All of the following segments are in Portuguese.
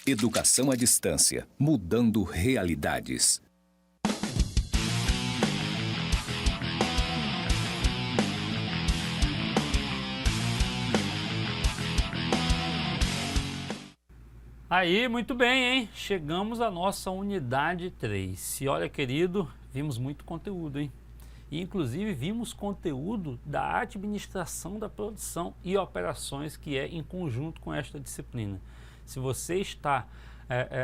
Educação à distância, mudando realidades. Aí, muito bem, hein? Chegamos à nossa unidade 3. E olha, querido, vimos muito conteúdo, hein? E, inclusive, vimos conteúdo da administração da produção e operações, que é em conjunto com esta disciplina. Se você está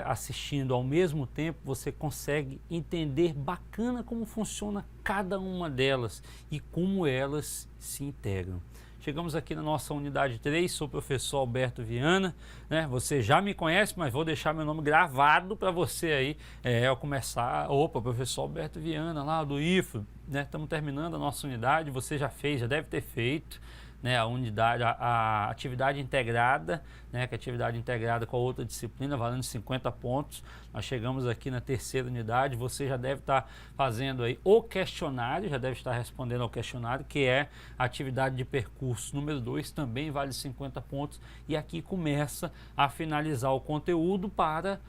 assistindo ao mesmo tempo, você consegue entender bacana como funciona cada uma delas e como elas se integram. Chegamos aqui na nossa unidade 3, sou o professor Alberto Viana, né? Você já me conhece, mas vou deixar meu nome gravado para você aí, ao começar, professor Alberto Viana, lá do IFRO, né? Estamos terminando a nossa unidade, você já fez, já deve ter feito, né, a unidade, a atividade integrada, né, que é a atividade integrada com a outra disciplina, valendo 50 pontos. Nós chegamos aqui na terceira unidade, você já deve estar fazendo aí o questionário, já deve estar respondendo ao questionário, que é a atividade de percurso número 2, também vale 50 pontos, e aqui começa a finalizar o conteúdo para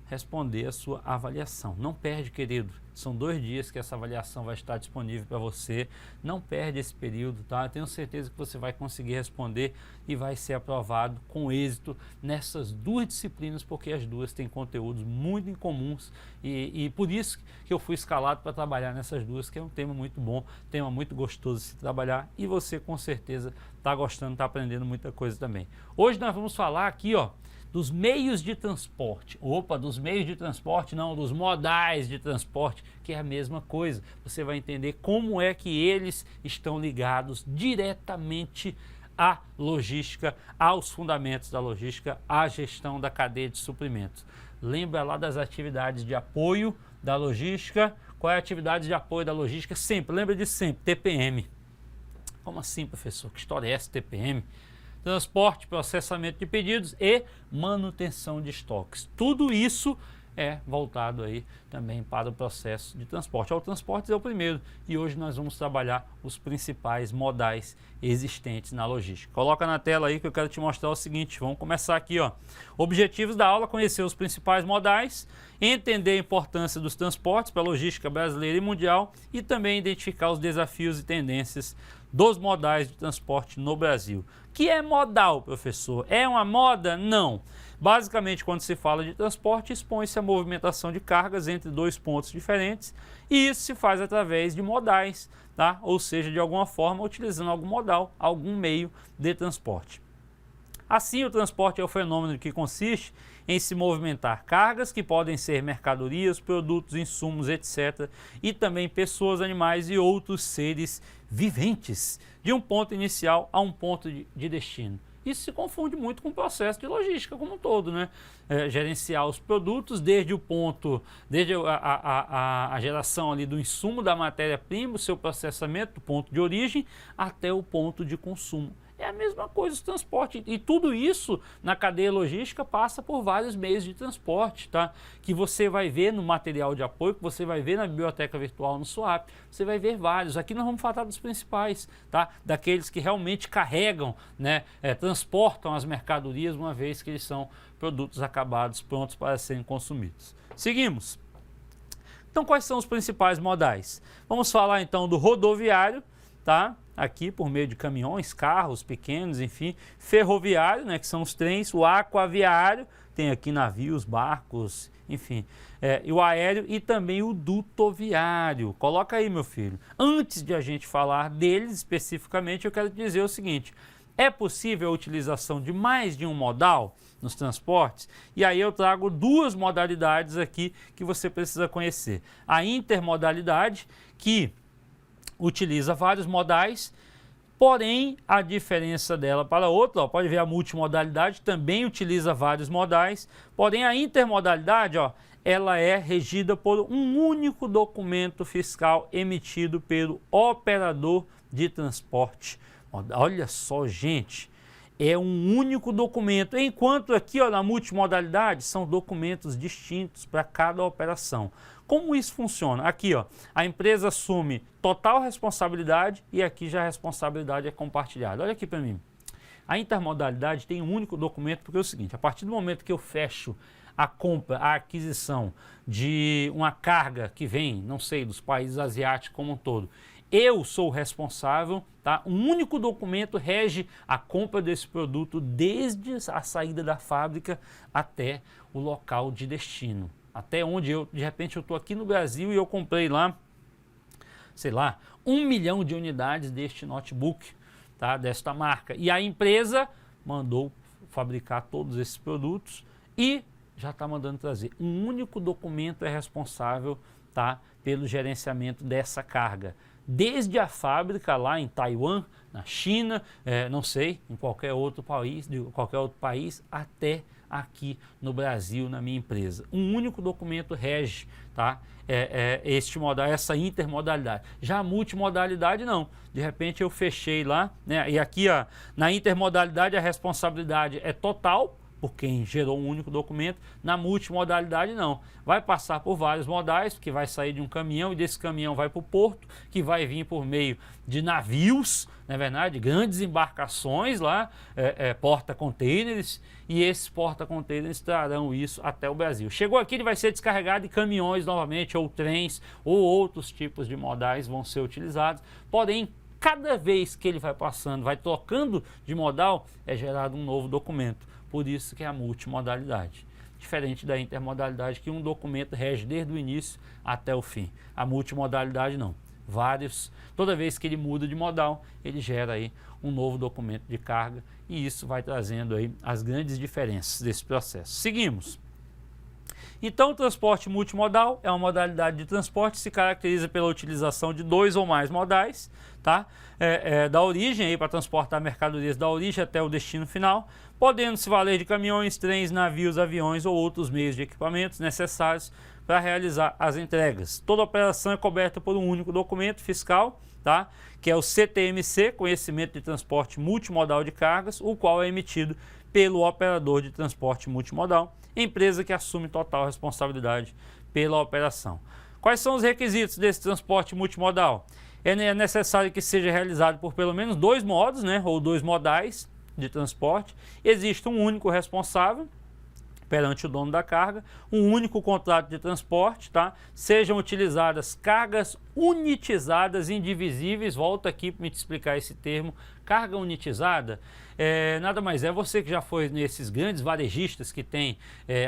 responder a sua avaliação. Não perde, querido. São 2 dias que essa avaliação vai estar disponível para você. Não perde esse período, tá? Eu tenho certeza que você vai conseguir responder e vai ser aprovado com êxito nessas 2 disciplinas, porque as 2 têm conteúdos muito incomuns e por isso que eu fui escalado para trabalhar nessas 2, que é um tema muito bom, tema muito gostoso de se trabalhar, e você com certeza está gostando, está aprendendo muita coisa também. Hoje nós vamos falar aqui, dos meios de transporte. Dos meios de transporte não, dos modais de transporte, que é a mesma coisa. Você vai entender como é que eles estão ligados diretamente à logística, aos fundamentos da logística, à gestão da cadeia de suprimentos. Lembra lá das atividades de apoio da logística? Qual é a atividade de apoio da logística? Sempre, lembra disso sempre, TPM. Como assim, professor? Que história é essa, TPM? Transporte, processamento de pedidos e manutenção de estoques. Tudo isso é voltado aí também para o processo de transporte. O transporte é o primeiro e hoje nós vamos trabalhar os principais modais existentes na logística. Coloca na tela aí que eu quero te mostrar o seguinte, vamos começar aqui, Objetivos da aula: conhecer os principais modais, entender a importância dos transportes para a logística brasileira e mundial e também identificar os desafios e tendências dos modais de transporte no Brasil. Que é modal, professor? É uma moda? Não. Basicamente, quando se fala de transporte, expõe-se a movimentação de cargas entre 2 pontos diferentes e isso se faz através de modais, tá? Ou seja, de alguma forma, utilizando algum modal, algum meio de transporte. Assim, o transporte é o fenômeno que consiste em se movimentar cargas, que podem ser mercadorias, produtos, insumos, etc., e também pessoas, animais e outros seres viventes, de um ponto inicial a um ponto de destino. Isso se confunde muito com o processo de logística como um todo, né? Gerenciar os produtos desde a geração ali do insumo da matéria-prima, o seu processamento, do ponto de origem até o ponto de consumo. É a mesma coisa o transporte, e tudo isso na cadeia logística passa por vários meios de transporte, tá? Que você vai ver no material de apoio, que você vai ver na biblioteca virtual no SWAP, você vai ver vários. Aqui nós vamos falar dos principais, tá? Daqueles que realmente carregam, né? Transportam as mercadorias, uma vez que eles são produtos acabados, prontos para serem consumidos. Seguimos. Então, quais são os principais modais? Vamos falar então do rodoviário, tá? Aqui por meio de caminhões, carros pequenos, enfim, ferroviário, né, que são os trens, o aquaviário, tem aqui navios, barcos, enfim, e o aéreo e também o dutoviário. Coloca aí, meu filho. Antes de a gente falar deles especificamente, eu quero te dizer o seguinte: é possível a utilização de mais de um modal nos transportes? E aí eu trago 2 modalidades aqui que você precisa conhecer. A intermodalidade, que utiliza vários modais, porém a diferença dela para outra, pode ver a multimodalidade, também utiliza vários modais, porém a intermodalidade, ela é regida por um único documento fiscal emitido pelo operador de transporte. Olha só, gente, é um único documento, enquanto aqui na multimodalidade são documentos distintos para cada operação. Como isso funciona? Aqui, a empresa assume total responsabilidade e aqui já a responsabilidade é compartilhada. Olha aqui para mim. A intermodalidade tem um único documento, porque é o seguinte, a partir do momento que eu fecho a compra, a aquisição de uma carga que vem, não sei, dos países asiáticos como um todo, eu sou o responsável, tá? Um único documento rege a compra desse produto desde a saída da fábrica até o local de destino. Até onde de repente eu estou aqui no Brasil e eu comprei lá, sei lá, 1 milhão de unidades deste notebook, tá? Desta marca. E a empresa mandou fabricar todos esses produtos e já está mandando trazer. Um único documento é responsável, tá, pelo gerenciamento dessa carga. Desde a fábrica lá em Taiwan, na China, não sei, em qualquer outro país, até aqui no Brasil, na minha empresa. Um único documento rege, tá? Essa intermodalidade. Já a multimodalidade não. De repente eu fechei lá, né? E aqui ó, na intermodalidade a responsabilidade é total, por quem gerou um único documento. Na multimodalidade não, vai passar por vários modais, porque vai sair de um caminhão e desse caminhão vai para o porto, que vai vir por meio de navios, na verdade, grandes embarcações lá, porta-containers, e esses porta-containers trarão isso até o Brasil. Chegou aqui, ele vai ser descarregado em caminhões novamente, ou trens, ou outros tipos de modais vão ser utilizados, porém, cada vez que ele vai passando, vai trocando de modal, é gerado um novo documento. Por isso que é a multimodalidade. Diferente da intermodalidade, que um documento rege desde o início até o fim. A multimodalidade não. Toda vez que ele muda de modal, ele gera aí um novo documento de carga e isso vai trazendo aí as grandes diferenças desse processo. Seguimos. Então, o transporte multimodal é uma modalidade de transporte que se caracteriza pela utilização de 2 ou mais modais, tá? Da origem para transportar mercadorias da origem até o destino final, podendo se valer de caminhões, trens, navios, aviões ou outros meios de equipamentos necessários para realizar as entregas. Toda operação é coberta por um único documento fiscal, tá? Que é o CTMC, Conhecimento de Transporte Multimodal de Cargas, o qual é emitido pelo operador de transporte multimodal, empresa que assume total responsabilidade pela operação. Quais são os requisitos desse transporte multimodal? É necessário que seja realizado por pelo menos 2 modos, né, ou 2 modais de transporte. Existe um único responsável perante o dono da carga, um único contrato de transporte, tá? Sejam utilizadas cargas unitizadas, indivisíveis. Volto aqui para me explicar esse termo. Carga unitizada nada mais é você que já foi nesses grandes varejistas que tem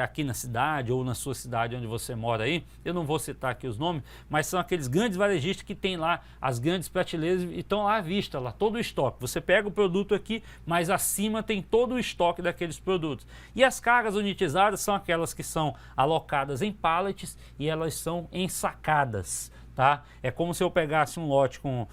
aqui na cidade ou na sua cidade onde você mora aí. Eu não vou citar aqui os nomes, mas são aqueles grandes varejistas que tem lá as grandes prateleiras e estão lá à vista, lá todo o estoque. Você pega o produto aqui, mas acima tem todo o estoque daqueles produtos. E as cargas unitizadas são aquelas que são alocadas em pallets e elas são ensacadas, tá? É como se eu pegasse um lote com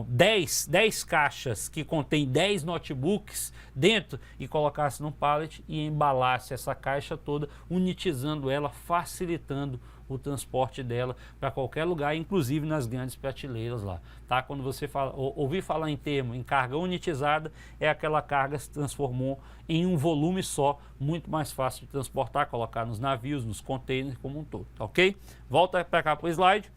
10 caixas que contém 10 notebooks dentro e colocasse num pallet e embalasse essa caixa toda, unitizando ela, facilitando o transporte dela para qualquer lugar, inclusive nas grandes prateleiras lá, tá? Quando você ouvir falar em carga unitizada, é aquela carga que se transformou em um volume só, muito mais fácil de transportar, colocar nos navios, nos containers como um todo, tá ok? Volta para cá para o slide.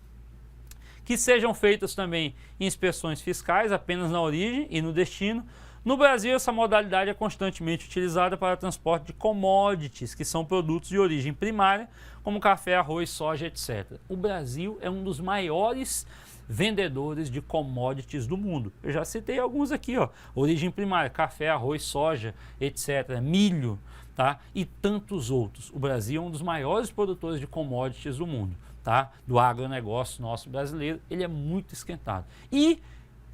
Que sejam feitas também inspeções fiscais apenas na origem e no destino. No Brasil, essa modalidade é constantemente utilizada para transporte de commodities, que são produtos de origem primária, como café, arroz, soja, etc. O Brasil é um dos maiores vendedores de commodities do mundo. Eu já citei alguns aqui, ó. Origem primária, café, arroz, soja, etc. Milho, tá? E tantos outros. O Brasil é um dos maiores produtores de commodities do mundo. Tá? Do agronegócio nosso brasileiro, ele é muito esquentado. E,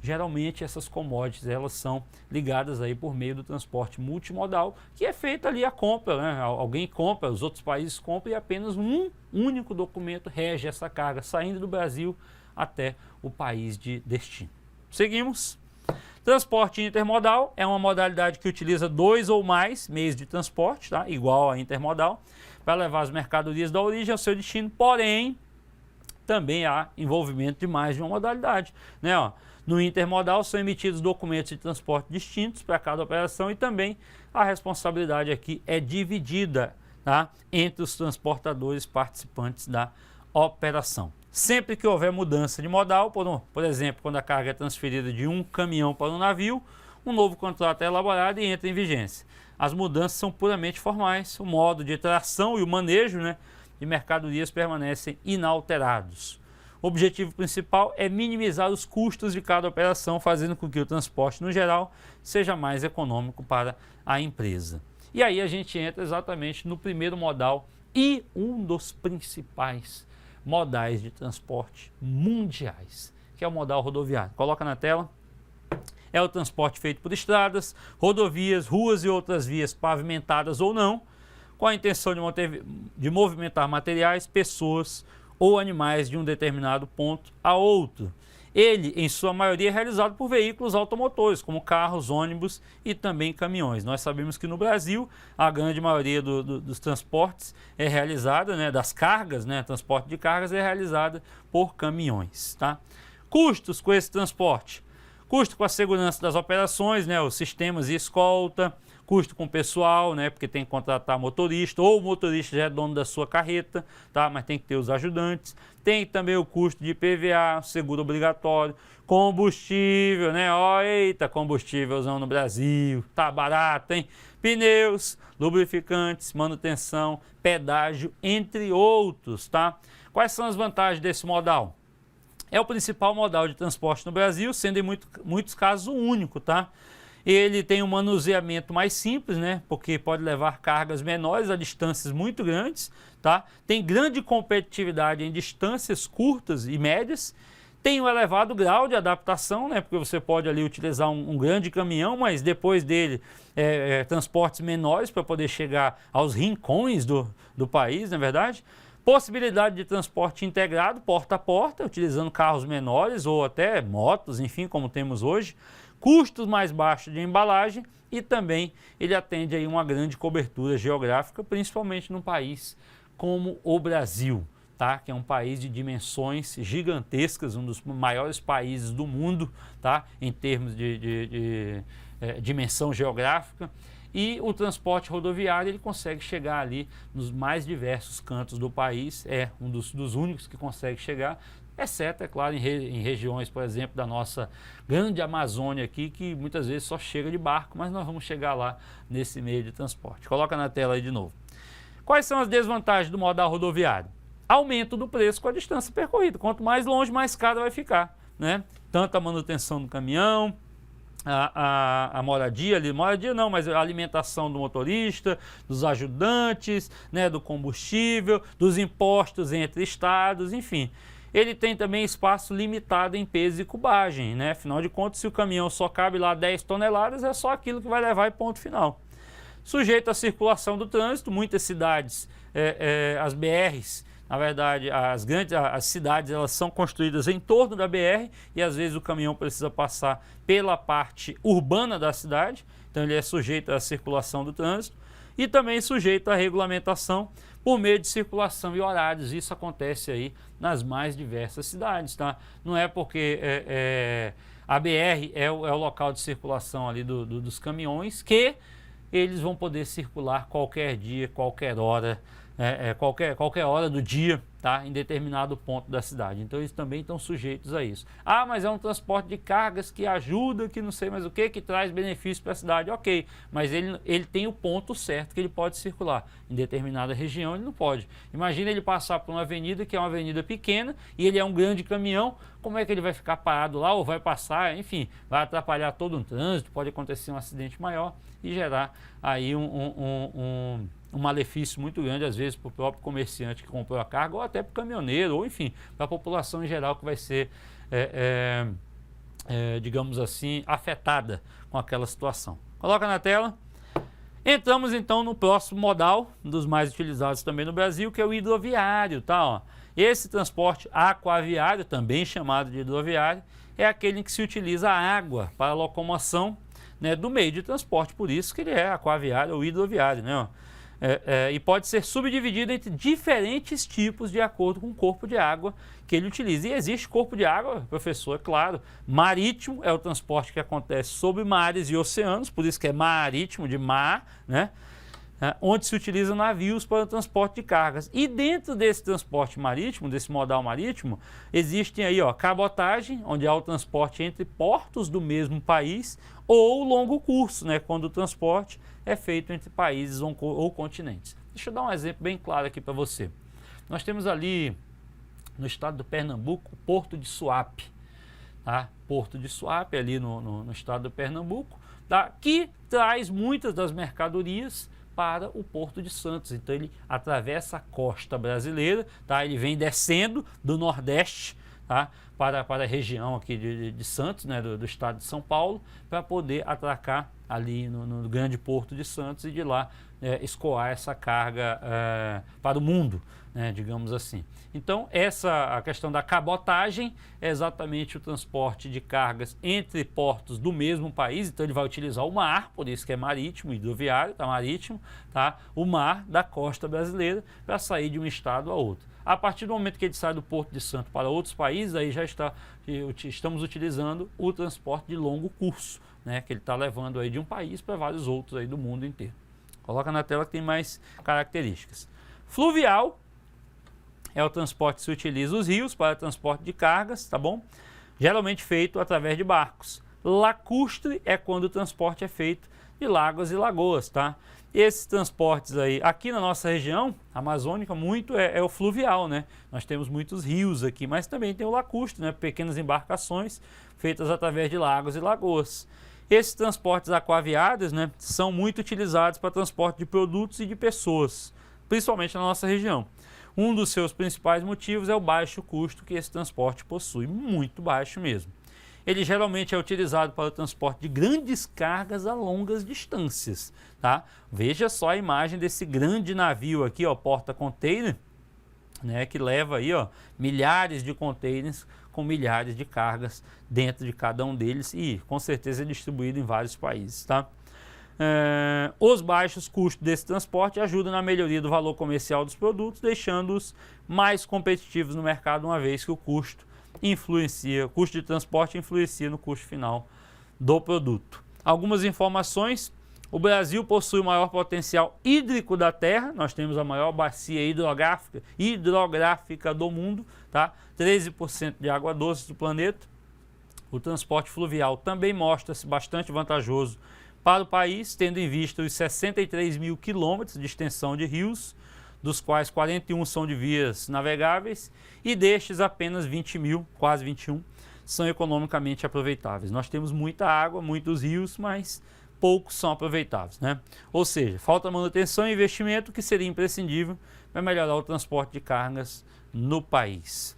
geralmente, essas commodities, elas são ligadas aí por meio do transporte multimodal, que é feita ali a compra, né? Alguém compra, os outros países compram e apenas um único documento rege essa carga, saindo do Brasil até o país de destino. Seguimos. Transporte intermodal é uma modalidade que utiliza 2 ou mais meios de transporte, tá? Igual a intermodal, para levar as mercadorias da origem ao seu destino, porém, também há envolvimento de mais de uma modalidade, né? Ó, no intermodal são emitidos documentos de transporte distintos para cada operação e também a responsabilidade aqui é dividida, tá? Entre os transportadores participantes da operação. Sempre que houver mudança de modal, por exemplo, quando a carga é transferida de um caminhão para um navio, um novo contrato é elaborado e entra em vigência. As mudanças são puramente formais, o modo de tração e o manejo, né, de mercadorias permanecem inalterados. O objetivo principal é minimizar os custos de cada operação, fazendo com que o transporte, no geral, seja mais econômico para a empresa. E aí a gente entra exatamente no primeiro modal e um dos principais modais de transporte mundiais, que é o modal rodoviário. Coloca na tela. É o transporte feito por estradas, rodovias, ruas e outras vias pavimentadas ou não, com a intenção de movimentar materiais, pessoas ou animais de um determinado ponto a outro. Ele, em sua maioria, é realizado por veículos automotores, como carros, ônibus e também caminhões. Nós sabemos que no Brasil, a grande maioria dos transportes é realizada, né, das cargas, né, transporte de cargas é realizada por caminhões. Tá? Custos com esse transporte. Custo com a segurança das operações, né, os sistemas e escolta, custo com o pessoal, né, porque tem que contratar motorista, ou o motorista já é dono da sua carreta, tá, mas tem que ter os ajudantes. Tem também o custo de PVA, seguro obrigatório, combustível, né, ó, eita, combustívelzão no Brasil, tá barato, hein? Pneus, lubrificantes, manutenção, pedágio, entre outros, tá? Quais são as vantagens desse modal? É o principal modal de transporte no Brasil, sendo em muitos casos o único, tá? Ele tem um manuseamento mais simples, né? Porque pode levar cargas menores a distâncias muito grandes, tá? Tem grande competitividade em distâncias curtas e médias. Tem um elevado grau de adaptação, né? Porque você pode ali utilizar um grande caminhão, mas depois dele transportes menores para poder chegar aos rincões do país, não é verdade? Possibilidade de transporte integrado, porta a porta, utilizando carros menores ou até motos, enfim, como temos hoje. Custos mais baixos de embalagem e também ele atende aí uma grande cobertura geográfica, principalmente num país como o Brasil, tá? Que é um país de dimensões gigantescas, um dos maiores países do mundo, tá? Em termos de dimensão geográfica. E o transporte rodoviário ele consegue chegar ali nos mais diversos cantos do país, é um dos únicos que consegue chegar, exceto, é claro, em regiões, por exemplo, da nossa grande Amazônia aqui, que muitas vezes só chega de barco, mas nós vamos chegar lá nesse meio de transporte. Coloca na tela aí de novo. Quais são as desvantagens do modal rodoviário? Aumento do preço com a distância percorrida. Quanto mais longe, mais caro vai ficar, né? Tanto a manutenção do caminhão, a moradia não, mas a alimentação do motorista, dos ajudantes, né, do combustível, dos impostos entre estados, enfim. Ele tem também espaço limitado em peso e cubagem, né? Afinal de contas, se o caminhão só cabe lá 10 toneladas, é só aquilo que vai levar e ponto final. Sujeito à circulação do trânsito, muitas cidades, as BRs, na verdade, as cidades elas são construídas em torno da BR e às vezes o caminhão precisa passar pela parte urbana da cidade, então ele é sujeito à circulação do trânsito e também sujeito à regulamentação por meio de circulação e horários. Isso acontece aí nas mais diversas cidades, tá? Não é porque a BR é o local de circulação ali dos caminhões que eles vão poder circular qualquer dia, qualquer hora, qualquer hora do dia, tá? Em determinado ponto da cidade. Então eles também estão sujeitos a isso. Ah, mas é um transporte de cargas que ajuda, que não sei mais o que traz benefício para a cidade. Ok, mas ele tem o ponto certo que ele pode circular. Em determinada região ele não pode. Imagina ele passar por uma avenida que é uma avenida pequena e ele é um grande caminhão, como é que ele vai ficar parado lá ou vai passar? Enfim, vai atrapalhar todo um trânsito, pode acontecer um acidente maior e gerar aí um malefício muito grande, às vezes, para o próprio comerciante que comprou a carga, ou até para o caminhoneiro, ou enfim, para a população em geral que vai ser, digamos assim, afetada com aquela situação. Coloca na tela. Entramos então no próximo modal, um dos mais utilizados também no Brasil, que é o hidroviário, tá? Ó. Esse transporte aquaviário, também chamado de hidroviário, é aquele em que se utiliza a água para a locomoção, né, do meio de transporte, por isso que ele é aquaviário ou hidroviário, né? Ó. E pode ser subdividido entre diferentes tipos de acordo com o corpo de água que ele utiliza. E existe corpo de água, professor, é claro. Marítimo é o transporte que acontece sobre mares e oceanos, por isso que é marítimo, de mar, né? onde se utiliza navios para o transporte de cargas. E dentro desse transporte marítimo, desse modal marítimo, existem aí, cabotagem, onde há o transporte entre portos do mesmo país, ou longo curso, né, quando o transporte é feito entre países ou continentes. Deixa eu dar um exemplo bem claro aqui para você. Nós temos ali no estado do Pernambuco o Porto de Suape, tá? Porto de Suape, ali no estado do Pernambuco, tá? Que traz muitas das mercadorias para o Porto de Santos. Então ele atravessa a costa brasileira, tá? Ele vem descendo do Nordeste, tá? para a região aqui de Santos, né? do estado de São Paulo, para poder atracar ali no grande Porto de Santos e de lá escoar essa carga para o mundo, né? Digamos assim. Então a questão da cabotagem é exatamente o transporte de cargas entre portos do mesmo país. Então ele vai utilizar o mar, por isso que é marítimo, hidroviário, tá? Marítimo, tá? O mar da costa brasileira para sair de um estado a outro. A partir do momento que ele sai do Porto de Santos para outros países, aí já estamos utilizando o transporte de longo curso, né? Que ele está levando aí de um país para vários outros aí do mundo inteiro. Coloca na tela que tem mais características. Fluvial é o transporte que se utiliza os rios para transporte de cargas, tá bom? Geralmente feito através de barcos. Lacustre é quando o transporte é feito de lagos e lagoas, tá? Esses transportes aí, aqui na nossa região amazônica, muito é o fluvial, né? Nós temos muitos rios aqui, mas também tem o lacustre, né? Pequenas embarcações feitas através de lagos e lagoas. Esses transportes aquaviários, né, são muito utilizados para transporte de produtos e de pessoas, principalmente na nossa região. Um dos seus principais motivos é o baixo custo que esse transporte possui, muito baixo mesmo. Ele geralmente é utilizado para o transporte de grandes cargas a longas distâncias, tá? Veja só a imagem desse grande navio aqui, porta-container, né, que leva aí, milhares de containers com milhares de cargas dentro de cada um deles e com certeza é distribuído em vários países, tá? Os baixos custos desse transporte ajudam na melhoria do valor comercial dos produtos, deixando-os mais competitivos no mercado, uma vez que o custo de transporte influencia no custo final do produto. Algumas informações: o Brasil possui o maior potencial hídrico da Terra, nós temos a maior bacia hidrográfica do mundo, tá? 13% de água doce do planeta. O transporte fluvial também mostra-se bastante vantajoso para o país, tendo em vista os 63 mil quilômetros de extensão de rios, dos quais 41 são de vias navegáveis e destes apenas 20 mil, quase 21, são economicamente aproveitáveis. Nós temos muita água, muitos rios, mas poucos são aproveitáveis, né? Ou seja, falta manutenção e investimento que seria imprescindível para melhorar o transporte de cargas no país.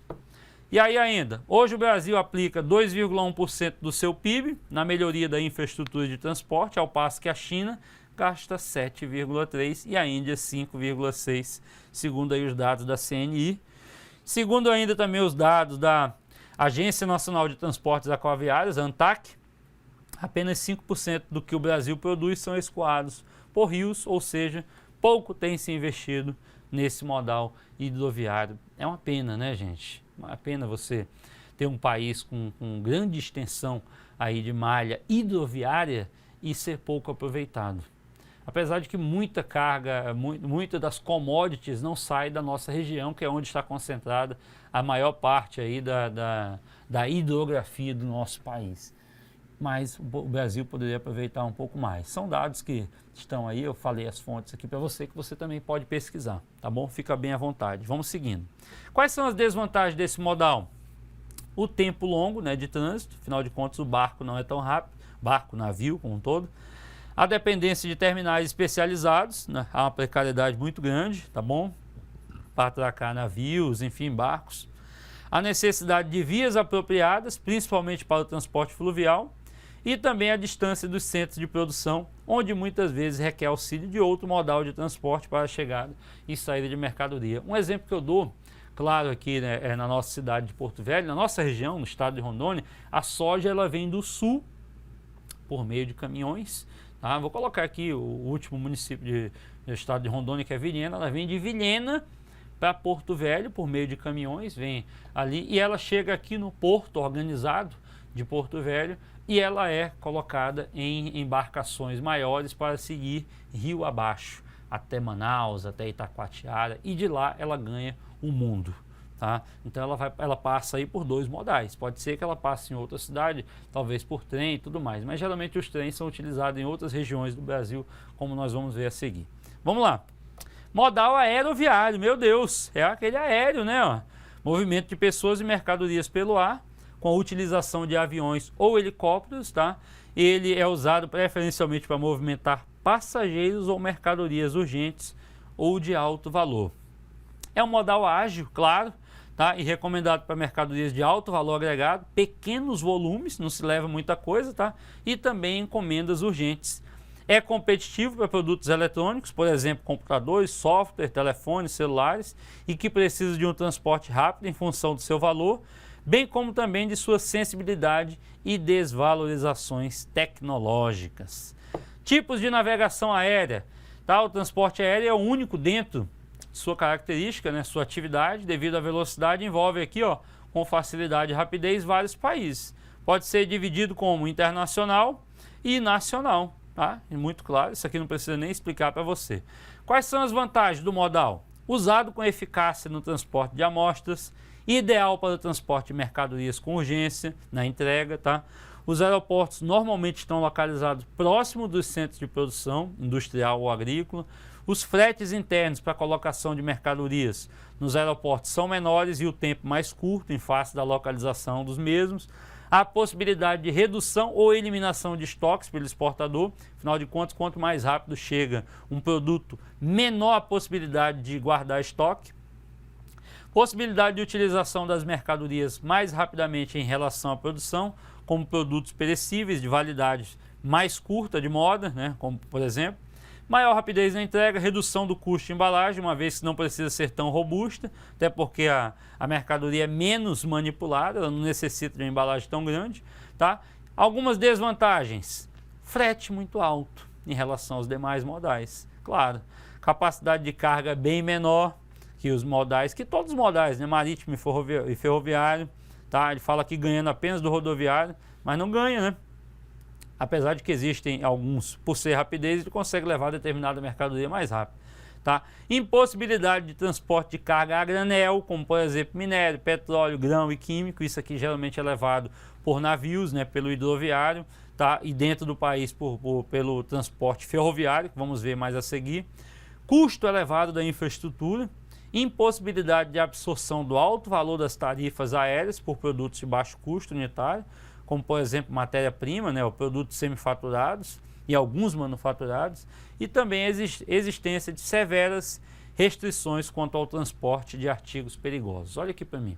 E aí ainda, hoje o Brasil aplica 2,1% do seu PIB na melhoria da infraestrutura de transporte, ao passo que a China gasta 7,3% e a Índia 5,6%, segundo aí os dados da CNI. Segundo ainda também os dados da Agência Nacional de Transportes Aquaviários, ANTAQ, apenas 5% do que o Brasil produz são escoados por rios, ou seja, pouco tem se investido nesse modal hidroviário. É uma pena, né, gente? Uma pena você ter um país com grande extensão aí de malha hidroviária e ser pouco aproveitado. Apesar de que muita carga, muita das commodities não sai da nossa região, que é onde está concentrada a maior parte aí da hidrografia do nosso país. Mas o Brasil poderia aproveitar um pouco mais. São dados que estão aí, eu falei as fontes aqui para você, que você também pode pesquisar, tá bom? Fica bem à vontade. Vamos seguindo. Quais são as desvantagens desse modal? O tempo longo, né, de trânsito, afinal de contas o barco não é tão rápido, navio como um todo. A dependência de terminais especializados, né, há uma precariedade muito grande, tá bom? Para atracar navios, enfim, barcos. A necessidade de vias apropriadas, principalmente para o transporte fluvial. E também a distância dos centros de produção, onde muitas vezes requer auxílio de outro modal de transporte para a chegada e saída de mercadoria. Um exemplo que eu dou, claro, aqui, né, é na nossa cidade de Porto Velho, na nossa região, no estado de Rondônia, a soja ela vem do sul por meio de caminhões. Tá? Vou colocar aqui o último município do estado de Rondônia, que é Vilhena. Ela vem de Vilhena para Porto Velho por meio de caminhões, vem ali e ela chega aqui no porto organizado de Porto Velho e ela é colocada em embarcações maiores para seguir rio abaixo, até Manaus, até Itacoatiara, e de lá ela ganha o mundo. Tá? Então ela passa aí por 2 modais. Pode ser que ela passe em outra cidade, talvez por trem e tudo mais, mas geralmente os trens são utilizados em outras regiões do Brasil, como nós vamos ver a seguir. Vamos lá. Modal aeroviário, meu Deus, é aquele aéreo, né? Ó. Movimento de pessoas e mercadorias pelo ar, com a utilização de aviões ou helicópteros, tá? Ele é usado preferencialmente para movimentar passageiros ou mercadorias urgentes ou de alto valor. É um modal ágil, claro, tá? E recomendado para mercadorias de alto valor agregado, pequenos volumes, não se leva muita coisa, tá? E também encomendas urgentes. É competitivo para produtos eletrônicos, por exemplo, computadores, software, telefones, celulares, e que precisa de um transporte rápido em função do seu valor, bem como também de sua sensibilidade e desvalorizações tecnológicas. Tipos de navegação aérea. Tá? O transporte aéreo é o único dentro de sua característica, né? Sua atividade, devido à velocidade, envolve aqui, ó, com facilidade e rapidez, vários países. Pode ser dividido como internacional e nacional. Tá? Muito claro, isso aqui não precisa nem explicar para você. Quais são as vantagens do modal? Usado com eficácia no transporte de amostras, ideal para o transporte de mercadorias com urgência na entrega. Tá? Os aeroportos normalmente estão localizados próximo dos centros de produção industrial ou agrícola. Os fretes internos para colocação de mercadorias nos aeroportos são menores e o tempo mais curto em face da localização dos mesmos. A possibilidade de redução ou eliminação de estoques pelo exportador, afinal de contas, quanto mais rápido chega um produto, menor a possibilidade de guardar estoque. Possibilidade de utilização das mercadorias mais rapidamente em relação à produção, como produtos perecíveis de validade mais curta de moda, né, como por exemplo. Maior rapidez na entrega, redução do custo de embalagem, uma vez que não precisa ser tão robusta, até porque a mercadoria é menos manipulada, ela não necessita de uma embalagem tão grande. Tá? Algumas desvantagens, frete muito alto em relação aos demais modais. Claro, capacidade de carga bem menor que os modais, que todos os modais, né? Marítimo e ferroviário. Tá? Ele fala aqui ganhando apenas do rodoviário, mas não ganha, né? Apesar de que existem alguns, por ser rapidez, ele consegue levar determinada mercadoria mais rápido. Tá? Impossibilidade de transporte de carga a granel, como por exemplo minério, petróleo, grão e químico. Isso aqui geralmente é levado por navios, né, pelo hidroviário, tá? E dentro do país pelo transporte ferroviário, que vamos ver mais a seguir. Custo elevado da infraestrutura. Impossibilidade de absorção do alto valor das tarifas aéreas por produtos de baixo custo unitário, como por exemplo matéria-prima, né, ou produtos semifaturados e alguns manufaturados, e também a existência de severas restrições quanto ao transporte de artigos perigosos. Olha aqui para mim.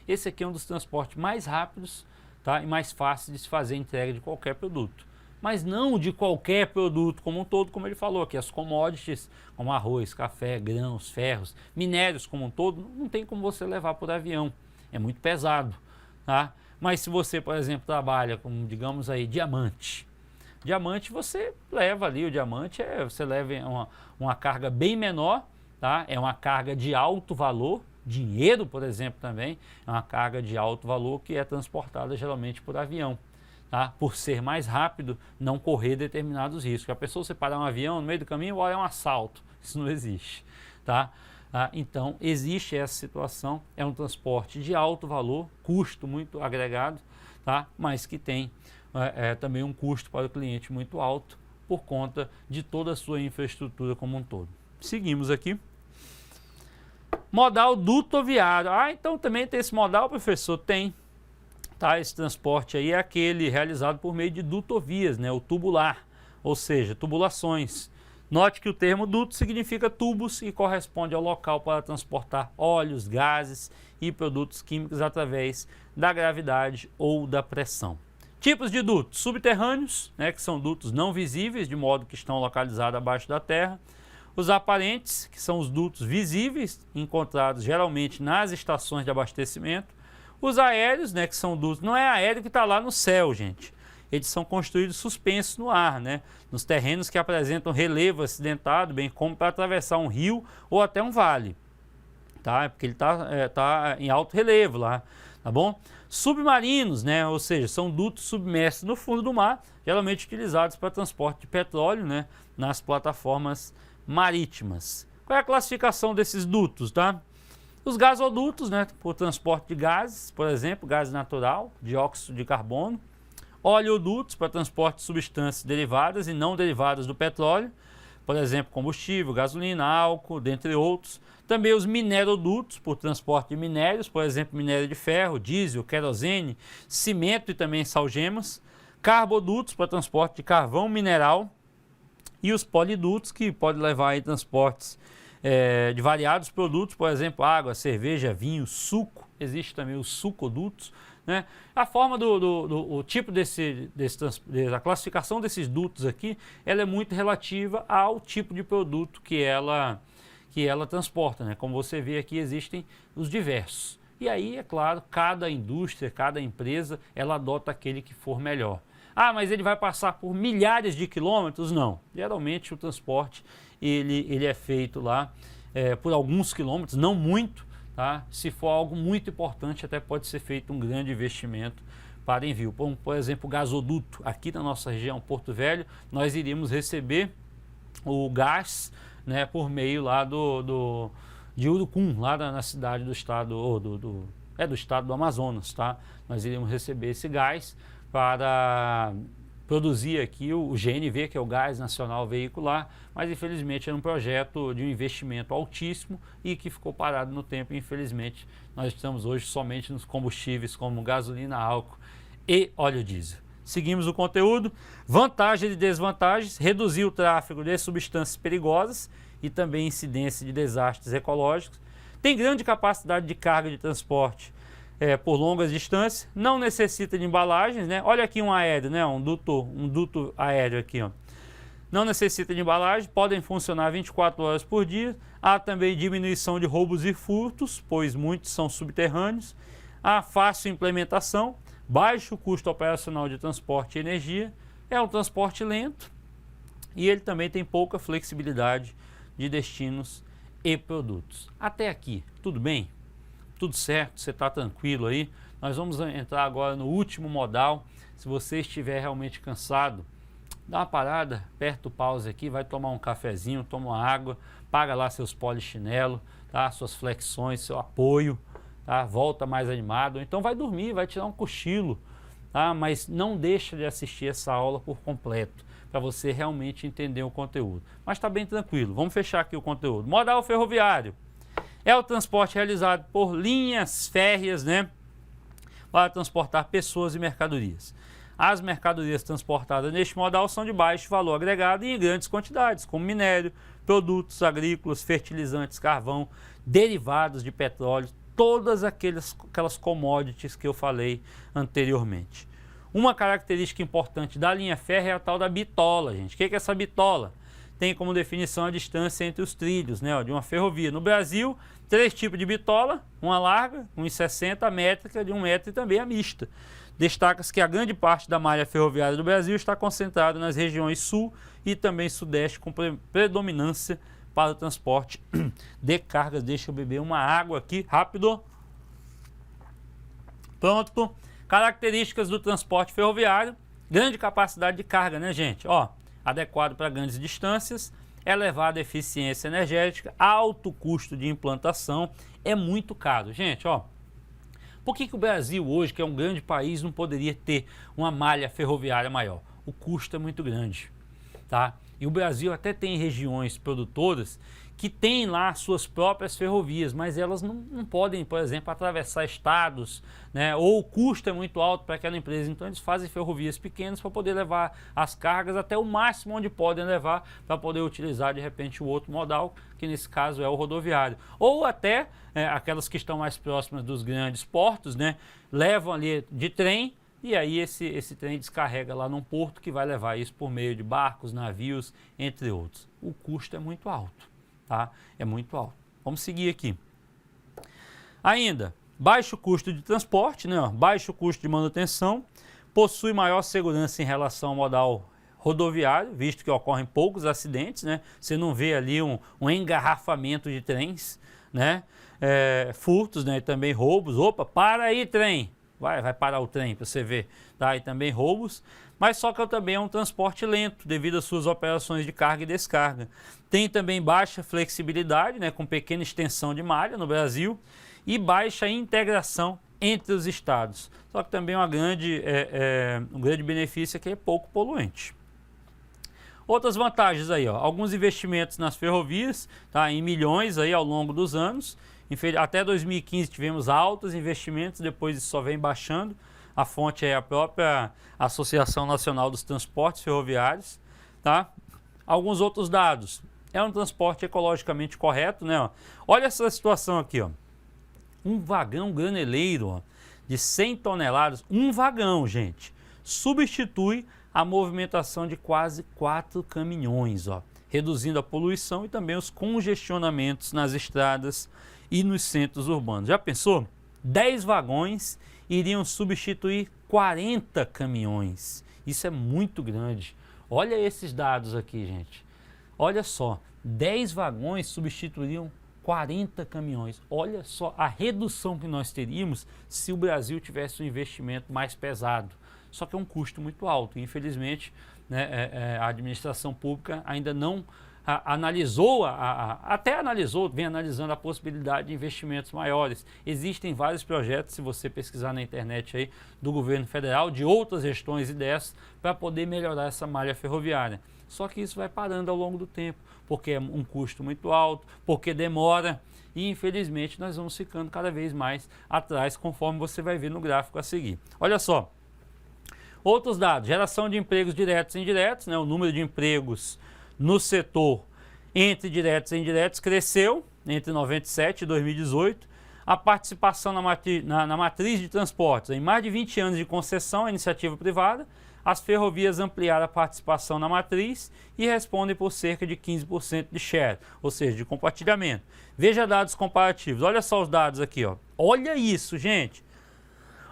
Esse aqui é um dos transportes mais rápidos, tá, e mais fáceis de se fazer entrega de qualquer produto. Mas não de qualquer produto como um todo, como ele falou aqui, as commodities como arroz, café, grãos, ferros, minérios como um todo, não tem como você levar por avião, é muito pesado, tá? Mas se você, por exemplo, trabalha com, digamos aí, diamante, você leva ali o diamante, você leva uma carga bem menor, tá? É uma carga de alto valor, dinheiro, por exemplo, também, é uma carga de alto valor que é transportada geralmente por avião. Tá? Por ser mais rápido, não correr determinados riscos. A pessoa, você parar um avião no meio do caminho, olha, é um assalto. Isso não existe. Tá? Então, existe essa situação. É um transporte de alto valor, custo muito agregado, tá? Mas que tem também um custo para o cliente muito alto por conta de toda a sua infraestrutura como um todo. Seguimos aqui. Modal dutoviário. Então também tem esse modal, professor? Tem. Tá, esse transporte aí é aquele realizado por meio de dutovias, né, o tubular, ou seja, tubulações. Note que o termo duto significa tubos e corresponde ao local para transportar óleos, gases e produtos químicos através da gravidade ou da pressão. Tipos de dutos: subterrâneos, né, que são dutos não visíveis, de modo que estão localizados abaixo da terra. Os aparentes, que são os dutos visíveis, encontrados geralmente nas estações de abastecimento. Os aéreos, né, que são dutos, não é aéreo que está lá no céu, gente. Eles são construídos suspensos no ar, né, nos terrenos que apresentam relevo acidentado, bem como para atravessar um rio ou até um vale. Tá? Porque ele está em alto relevo lá, tá bom? Submarinos, né? Ou seja, são dutos submersos no fundo do mar, geralmente utilizados para transporte de petróleo, né? Nas plataformas marítimas. Qual é a classificação desses dutos, tá? Os gasodutos, né? Por transporte de gases, por exemplo, gás natural, dióxido de carbono. Oleodutos para transporte de substâncias derivadas e não derivadas do petróleo, por exemplo, combustível, gasolina, álcool, dentre outros. Também os minerodutos, por transporte de minérios, por exemplo, minério de ferro, diesel, querosene, cimento e também salgemas. Carbodutos, para transporte de carvão mineral. E os polidutos, que podem levar aí transportes de variados produtos, por exemplo, água, cerveja, vinho, suco. Existe também os sucodutos, né? A forma o tipo a classificação desses dutos aqui, ela é muito relativa ao tipo de produto que ela transporta, né? Como você vê aqui, existem os diversos. E aí, é claro, cada indústria, cada empresa, ela adota aquele que for melhor. Ah, mas ele vai passar por milhares de quilômetros? Não. Geralmente o transporte ele é feito lá por alguns quilômetros, não muito, tá? Se for algo muito importante, até pode ser feito um grande investimento para envio. Por exemplo, o gasoduto. Aqui na nossa região, Porto Velho, nós iríamos receber o gás, né, por meio lá de Urucum, lá na cidade do estado, do estado do Amazonas, tá? Nós iríamos receber esse gás para produzir aqui o GNV, que é o Gás Nacional Veicular, mas infelizmente era um projeto de um investimento altíssimo e que ficou parado no tempo. Infelizmente, nós estamos hoje somente nos combustíveis como gasolina, álcool e óleo diesel. Seguimos o conteúdo. Vantagens e desvantagens: reduzir o tráfego de substâncias perigosas e também incidência de desastres ecológicos. Tem grande capacidade de carga de transporte por longas distâncias, não necessita de embalagens, né? Olha aqui um aéreo, né? Um duto aéreo aqui, ó. Não necessita de embalagem, podem funcionar 24 horas por dia. Há também diminuição de roubos e furtos, pois muitos são subterrâneos. Há fácil implementação, baixo custo operacional de transporte e energia. É um transporte lento e ele também tem pouca flexibilidade de destinos e produtos. Até aqui, tudo bem? Tudo certo? Você está tranquilo aí? Nós vamos entrar agora no último modal. Se você estiver realmente cansado, dá uma parada, aperta o pause aqui, vai tomar um cafezinho, toma uma água, paga lá seus polichinelo, tá? Suas flexões, seu apoio, tá? Volta mais animado. Então vai dormir, vai tirar um cochilo, tá? Mas não deixa de assistir essa aula por completo, para você realmente entender o conteúdo. Mas está bem tranquilo. Vamos fechar aqui o conteúdo. Modal ferroviário é o transporte realizado por linhas férreas, né, para transportar pessoas e mercadorias. As mercadorias transportadas neste modal são de baixo valor agregado e em grandes quantidades, como minério, produtos agrícolas, fertilizantes, carvão, derivados de petróleo, todas aquelas commodities que eu falei anteriormente. Uma característica importante da linha férrea é a tal da bitola, gente. O que é essa bitola? Tem como definição a distância entre os trilhos, né, de uma ferrovia. No Brasil, 3 tipos de bitola: uma larga, 1,60, a métrica de 1 metro e também a mista. Destaca-se que a grande parte da malha ferroviária do Brasil está concentrada nas regiões sul e também sudeste, com predominância para o transporte de cargas. Deixa eu beber uma água aqui, rápido. Pronto. Características do transporte ferroviário: grande capacidade de carga, né, gente? Ó, adequado para grandes distâncias, elevada eficiência energética, alto custo de implantação, é muito caro. Gente, ó, por que o Brasil hoje, que é um grande país, não poderia ter uma malha ferroviária maior? O custo é muito grande, tá? E o Brasil até tem regiões produtoras que têm lá suas próprias ferrovias, mas elas não podem, por exemplo, atravessar estados, né? Ou o custo é muito alto para aquela empresa. Então eles fazem ferrovias pequenas para poder levar as cargas até o máximo onde podem levar, para poder utilizar de repente o outro modal, que nesse caso é o rodoviário. Ou até aquelas que estão mais próximas dos grandes portos, né? Levam ali de trem, e aí esse trem descarrega lá num porto que vai levar isso por meio de barcos, navios, entre outros. O custo é muito alto, tá? É muito alto. Vamos seguir aqui. Ainda, baixo custo de transporte, né? Baixo custo de manutenção, possui maior segurança em relação ao modal rodoviário, visto que ocorrem poucos acidentes, né? Você não vê ali um engarrafamento de trens, né? Furtos, né? E também roubos. Opa, para aí, trem! vai parar o trem para você ver, tá? E também roubos, mas só que também é um transporte lento devido às suas operações de carga e descarga. Tem também baixa flexibilidade, né, com pequena extensão de malha no Brasil e baixa integração entre os estados. Só que também um grande benefício é que é pouco poluente. Outras vantagens aí, ó, alguns investimentos nas ferrovias, tá, em milhões aí ao longo dos anos. Até 2015 tivemos altos investimentos, depois isso só vem baixando. A fonte é a própria Associação Nacional dos Transportes Ferroviários, tá? Alguns outros dados. É um transporte ecologicamente correto, né? Ó. Olha essa situação aqui, ó. Um vagão graneleiro, ó, de 100 toneladas, um vagão, gente, substitui a movimentação de quase 4 caminhões, ó, reduzindo a poluição e também os congestionamentos nas estradas e nos centros urbanos. Já pensou? 10 vagões iriam substituir 40 caminhões. Isso é muito grande. Olha esses dados aqui, gente. Olha só, 10 vagões substituiriam 40 caminhões. Olha só a redução que nós teríamos se o Brasil tivesse um investimento mais pesado. Só que é um custo muito alto. Infelizmente, né, a administração pública ainda não vem analisando a possibilidade de investimentos maiores. Existem vários projetos, se você pesquisar na internet aí, do governo federal, de outras gestões e dessas, para poder melhorar essa malha ferroviária. Só que isso vai parando ao longo do tempo, porque é um custo muito alto, porque demora e infelizmente nós vamos ficando cada vez mais atrás, conforme você vai ver no gráfico a seguir. Olha só, outros dados, geração de empregos diretos e indiretos, né, o número de empregos no setor entre diretos e indiretos cresceu entre 97 e 2018. A participação na matriz de transportes, em mais de 20 anos de concessão à iniciativa privada, as ferrovias ampliaram a participação na matriz e respondem por cerca de 15% de share, ou seja, de compartilhamento. Veja dados comparativos, olha só os dados aqui, ó. Olha isso, gente.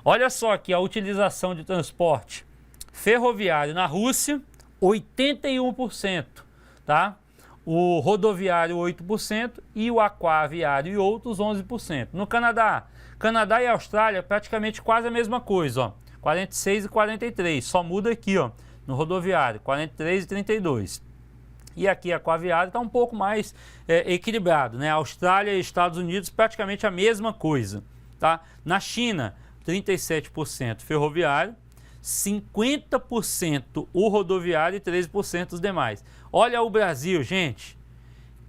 Olha só aqui a utilização de transporte ferroviário na Rússia, 81%, tá? O rodoviário 8% e o aquaviário e outros 11%. No Canadá e Austrália praticamente quase a mesma coisa, ó. 46 e 43, só muda aqui, ó, no rodoviário, 43 e 32. E aqui a aquaviário está um pouco mais equilibrado, né? Austrália e Estados Unidos praticamente a mesma coisa, tá? Na China, 37% ferroviário, 50% o rodoviário e 13% os demais. Olha o Brasil, gente,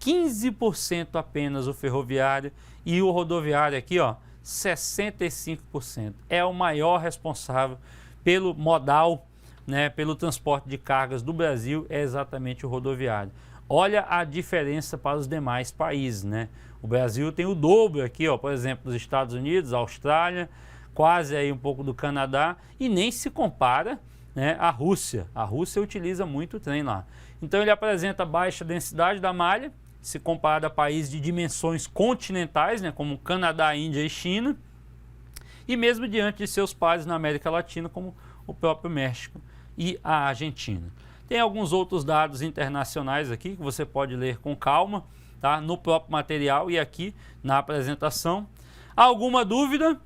15% apenas o ferroviário e o rodoviário aqui, ó, 65%. É o maior responsável pelo modal, né, pelo transporte de cargas do Brasil, é exatamente o rodoviário. Olha a diferença para os demais países, né? O Brasil tem o dobro aqui, ó, por exemplo, dos Estados Unidos, Austrália, quase aí um pouco do Canadá e nem se compara, né, à Rússia. A Rússia utiliza muito o trem lá. Então ele apresenta baixa densidade da malha, se compara a países de dimensões continentais, né, como Canadá, Índia e China, e mesmo diante de seus pares na América Latina, como o próprio México e a Argentina. Tem alguns outros dados internacionais aqui que você pode ler com calma, tá, no próprio material e aqui na apresentação. Alguma dúvida?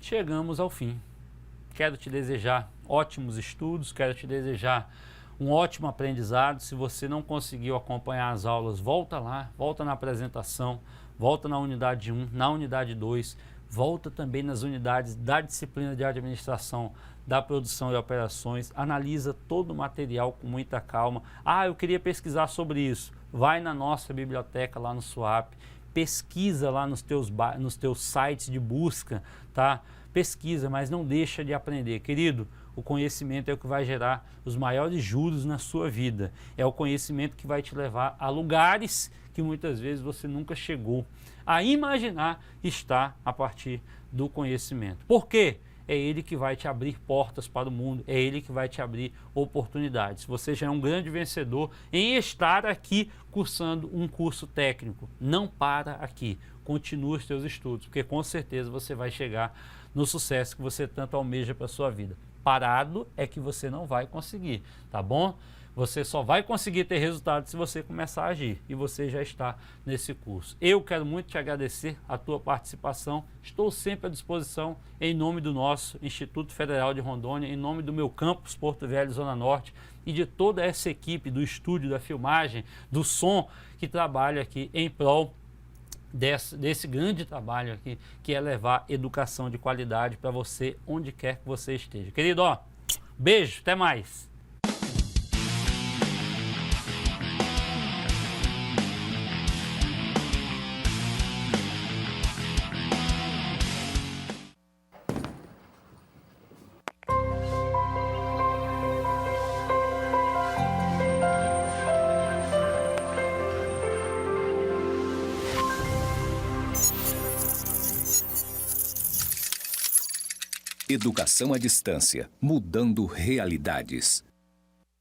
Chegamos ao fim. Quero te desejar ótimos estudos, quero te desejar um ótimo aprendizado. Se você não conseguiu acompanhar as aulas, volta lá, volta na apresentação, volta na unidade 1, na unidade 2, volta também nas unidades da disciplina de administração, da produção e operações, analisa todo o material com muita calma. Ah, eu queria pesquisar sobre isso. Vai na nossa biblioteca lá no SUAP, pesquisa lá nos teus sites de busca, tá? Pesquisa, mas não deixa de aprender. Querido, o conhecimento é o que vai gerar os maiores juros na sua vida. É o conhecimento que vai te levar a lugares que muitas vezes você nunca chegou a imaginar estar a partir do conhecimento. Por quê? É ele que vai te abrir portas para o mundo, é ele que vai te abrir oportunidades. Você já é um grande vencedor em estar aqui cursando um curso técnico. Não para aqui, continua os seus estudos, porque com certeza você vai chegar no sucesso que você tanto almeja para a sua vida. Parado é que você não vai conseguir, tá bom? Você só vai conseguir ter resultado se você começar a agir, e você já está nesse curso. Eu quero muito te agradecer a tua participação, estou sempre à disposição em nome do nosso Instituto Federal de Rondônia, em nome do meu campus Porto Velho, Zona Norte, e de toda essa equipe do estúdio, da filmagem, do som, que trabalha aqui em prol desse grande trabalho aqui, que é levar educação de qualidade para você, onde quer que você esteja. Querido, ó, beijo, até mais. Educação à distância, mudando realidades.